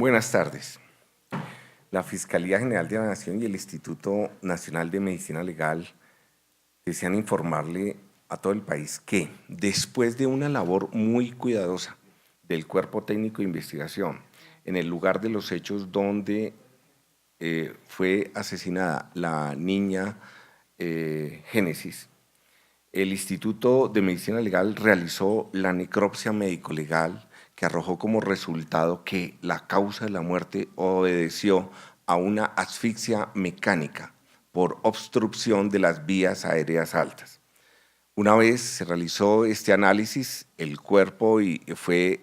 Buenas tardes. La Fiscalía General de la Nación y el Instituto Nacional de Medicina Legal desean informarle a todo el país que, después de una labor muy cuidadosa del Cuerpo Técnico de Investigación en el lugar de los hechos donde fue asesinada la niña Génesis, el Instituto de Medicina Legal realizó la necropsia médico-legal que arrojó como resultado que la causa de la muerte obedeció a una asfixia mecánica por obstrucción de las vías aéreas altas. Una vez se realizó este análisis, el cuerpo fue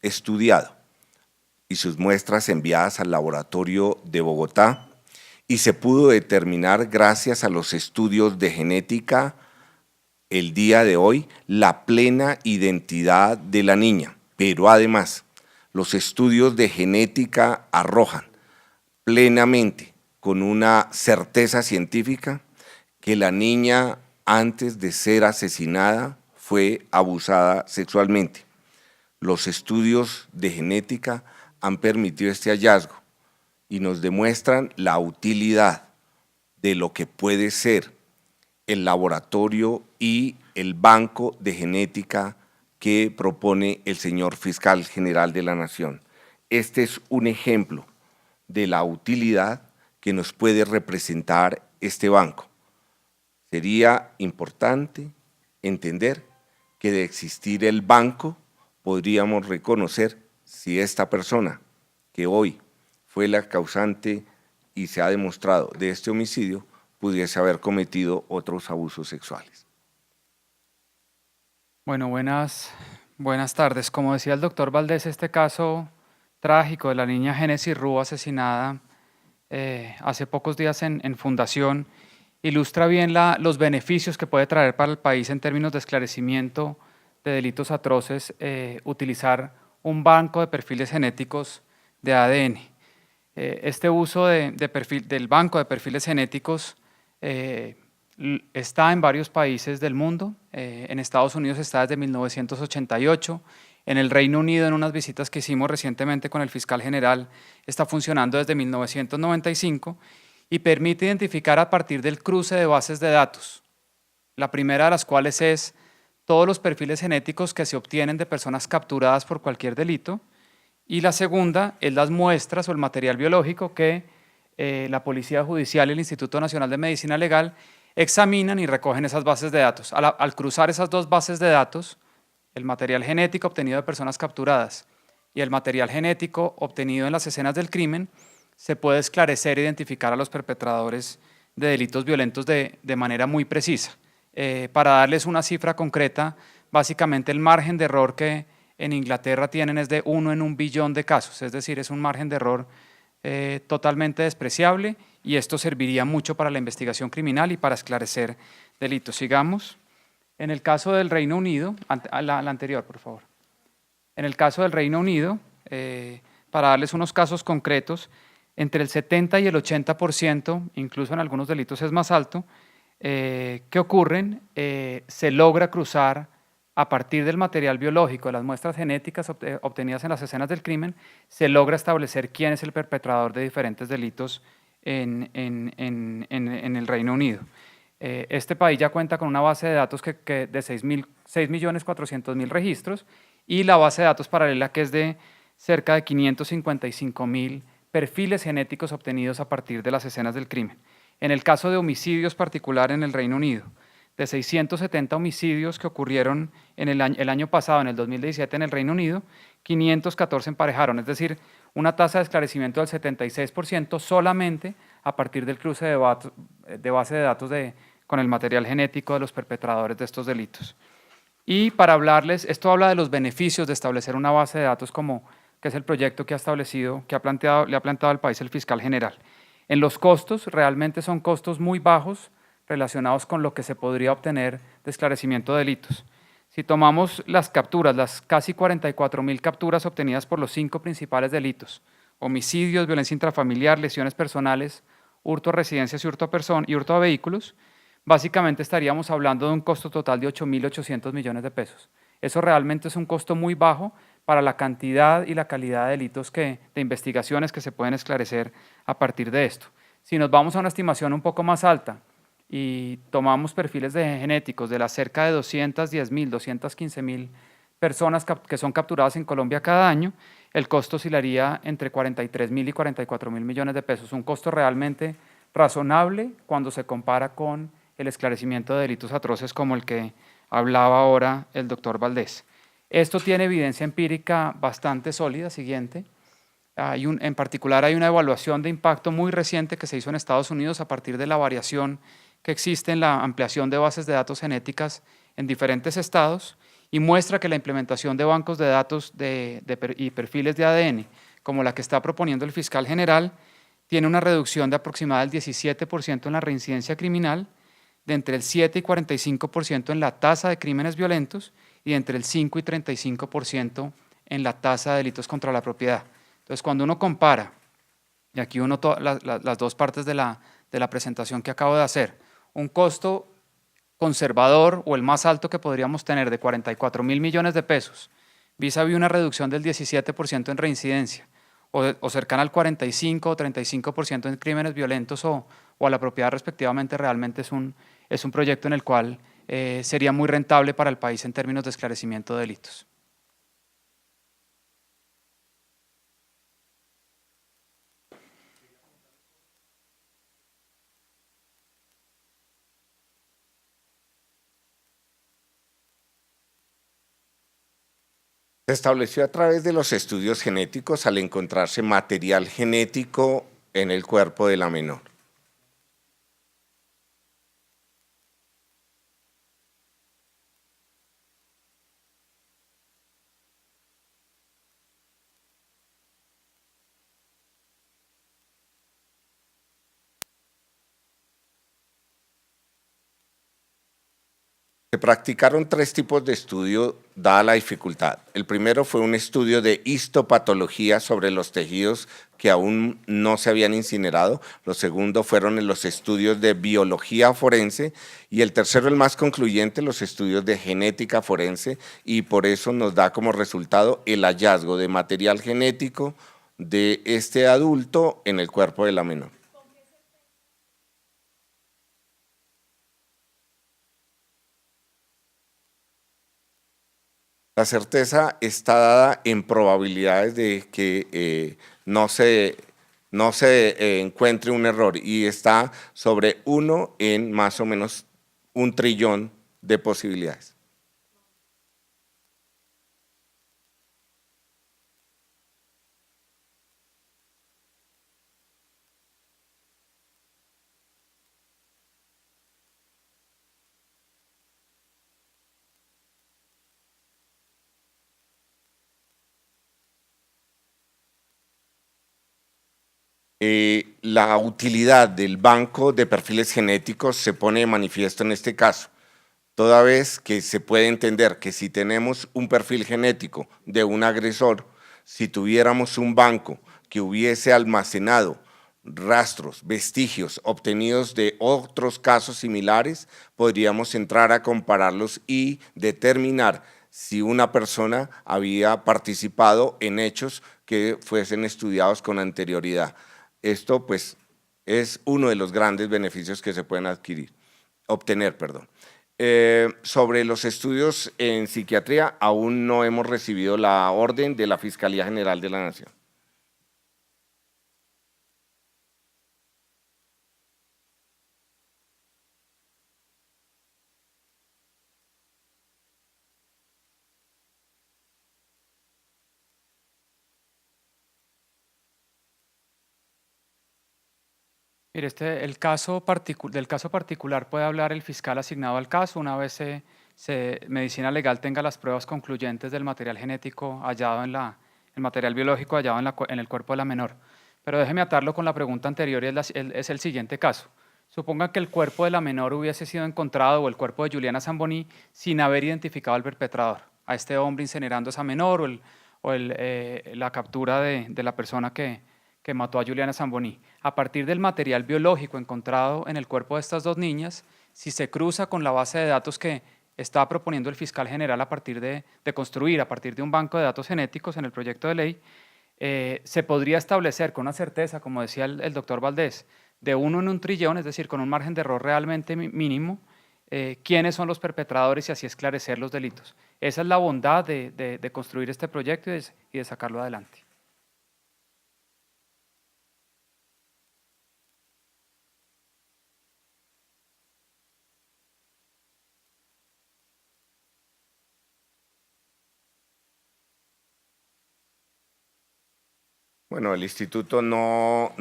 estudiado y sus muestras enviadas al laboratorio de Bogotá, y se pudo determinar, gracias a los estudios de genética, el día de hoy, la plena identidad de la niña. Pero además, los estudios de genética arrojan plenamente, con una certeza científica, que la niña, antes de ser asesinada, fue abusada sexualmente. Los estudios de genética han permitido este hallazgo y nos demuestran la utilidad de lo que puede ser el laboratorio y el banco de genética que propone el señor Fiscal General de la Nación. Este es un ejemplo de la utilidad que nos puede representar este banco. Sería importante entender que de existir el banco podríamos reconocer si esta persona que hoy fue la causante y se ha demostrado de este homicidio pudiese haber cometido otros abusos sexuales. Bueno, buenas tardes. Como decía el doctor Valdés, este caso trágico de la niña Génesis Rúa asesinada hace pocos días en Fundación ilustra bien los beneficios que puede traer para el país en términos de esclarecimiento de delitos atroces utilizar un banco de perfiles genéticos de ADN. Este uso del banco de perfiles genéticos está en varios países del mundo. En Estados Unidos está desde 1988. En el Reino Unido, en unas visitas que hicimos recientemente con el fiscal general, está funcionando desde 1995 y permite identificar a partir del cruce de bases de datos. La primera de las cuales es todos los perfiles genéticos que se obtienen de personas capturadas por cualquier delito, y la segunda es las muestras o el material biológico que la Policía Judicial y el Instituto Nacional de Medicina Legal examinan y recogen esas bases de datos. Al cruzar esas dos bases de datos, el material genético obtenido de personas capturadas y el material genético obtenido en las escenas del crimen, se puede esclarecer e identificar a los perpetradores de delitos violentos de manera muy precisa. Para darles una cifra concreta, básicamente el margen de error que en Inglaterra tienen es de 1 en 1 billón de casos, es decir, es un margen de error totalmente despreciable, y esto serviría mucho para la investigación criminal y para esclarecer delitos. Sigamos. En el caso del Reino Unido, la anterior, por favor. En el caso del Reino Unido, para darles unos casos concretos, entre el 70 y el 80%, incluso en algunos delitos es más alto, que ocurren, se logra cruzar a partir del material biológico, de las muestras genéticas obtenidas en las escenas del crimen, se logra establecer quién es el perpetrador de diferentes delitos en el Reino Unido. Este país ya cuenta con una base de datos de 6.400.000 registros y la base de datos paralela que es de cerca de 555.000 perfiles genéticos obtenidos a partir de las escenas del crimen. En el caso de homicidios particular en el Reino Unido, de 670 homicidios que ocurrieron en el año pasado, en el 2017 en el Reino Unido, 514 emparejaron, es decir, una tasa de esclarecimiento del 76% solamente a partir del cruce de base de datos con el material genético de los perpetradores de estos delitos. Y para hablarles, esto habla de los beneficios de establecer una base de datos que es el proyecto que le ha planteado al país el fiscal general. En los costos, realmente son costos muy bajos relacionados con lo que se podría obtener de esclarecimiento de delitos. Si tomamos las capturas, las casi 44.000 capturas obtenidas por los 5 principales delitos, homicidios, violencia intrafamiliar, lesiones personales, hurto a residencias y hurto a vehículos, básicamente estaríamos hablando de un costo total de 8.800 millones de pesos. Eso realmente es un costo muy bajo para la cantidad y la calidad de delitos de investigaciones que se pueden esclarecer a partir de esto. Si nos vamos a una estimación un poco más alta y tomamos perfiles genéticos de las cerca de 210.000, 215.000 personas que son capturadas en Colombia cada año, el costo oscilaría entre 43.000 y 44.000 millones de pesos, un costo realmente razonable cuando se compara con el esclarecimiento de delitos atroces como el que hablaba ahora el doctor Valdés. Esto tiene evidencia empírica bastante sólida, siguiente. En particular hay una evaluación de impacto muy reciente que se hizo en Estados Unidos a partir de la variación que existe en la ampliación de bases de datos genéticas en diferentes estados y muestra que la implementación de bancos de datos y perfiles de ADN, como la que está proponiendo el fiscal general, tiene una reducción de aproximadamente del 17% en la reincidencia criminal, de entre el 7 y 45% en la tasa de crímenes violentos y de entre el 5 y 35% en la tasa de delitos contra la propiedad. Entonces, cuando uno compara, y aquí uno las dos partes de la presentación que acabo de hacer, un costo conservador o el más alto que podríamos tener de 44.000 millones de pesos, vis a vis una reducción del 17% en reincidencia, o cercana al 45 o 35% en crímenes violentos o a la propiedad respectivamente, realmente es un proyecto en el cual sería muy rentable para el país en términos de esclarecimiento de delitos. Se estableció a través de los estudios genéticos al encontrarse material genético en el cuerpo de la menor. Se practicaron 3 tipos de estudio dada la dificultad. El primero fue un estudio de histopatología sobre los tejidos que aún no se habían incinerado. Lo segundo fueron los estudios de biología forense y el tercero, el más concluyente, los estudios de genética forense, y por eso nos da como resultado el hallazgo de material genético de este adulto en el cuerpo de la menor. La certeza está dada en probabilidades de que no se encuentre un error y está sobre 1 en más o menos 1 trillón de posibilidades. La utilidad del banco de perfiles genéticos se pone de manifiesto en este caso, toda vez que se puede entender que si tenemos un perfil genético de un agresor, si tuviéramos un banco que hubiese almacenado rastros, vestigios obtenidos de otros casos similares, podríamos entrar a compararlos y determinar si una persona había participado en hechos que fuesen estudiados con anterioridad. Esto, pues, es uno de los grandes beneficios que se pueden obtener. Sobre los estudios en psiquiatría, aún no hemos recibido la orden de la Fiscalía General de la Nación. Mire, del caso particular puede hablar el fiscal asignado al caso una vez medicina legal tenga las pruebas concluyentes del material genético hallado el material biológico hallado en el cuerpo de la menor. Pero déjeme atarlo con la pregunta anterior y es el siguiente caso. Suponga que el cuerpo de la menor hubiese sido encontrado o el cuerpo de Juliana Zamboni sin haber identificado al perpetrador, a este hombre incinerando a esa menor o la captura de la persona que mató a Juliana Zamboni. A partir del material biológico encontrado en el cuerpo de estas dos niñas, si se cruza con la base de datos que está proponiendo el fiscal general a partir de construir, a partir de un banco de datos genéticos en el proyecto de ley, se podría establecer con una certeza, como decía el doctor Valdés, de 1 en 1.000.000.000, es decir, con un margen de error realmente mínimo, quiénes son los perpetradores y así esclarecer los delitos. Esa es la bondad de construir este proyecto y de sacarlo adelante. Bueno, el instituto no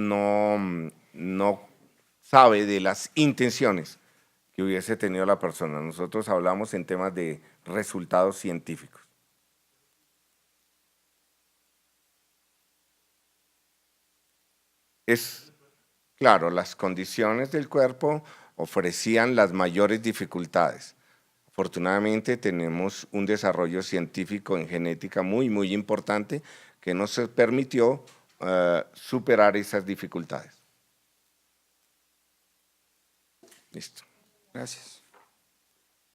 sabe de las intenciones que hubiese tenido la persona. Nosotros hablamos en temas de resultados científicos. Es claro, las condiciones del cuerpo ofrecían las mayores dificultades. Afortunadamente tenemos un desarrollo científico en genética muy importante que nos permitió superar esas dificultades. Listo. Gracias.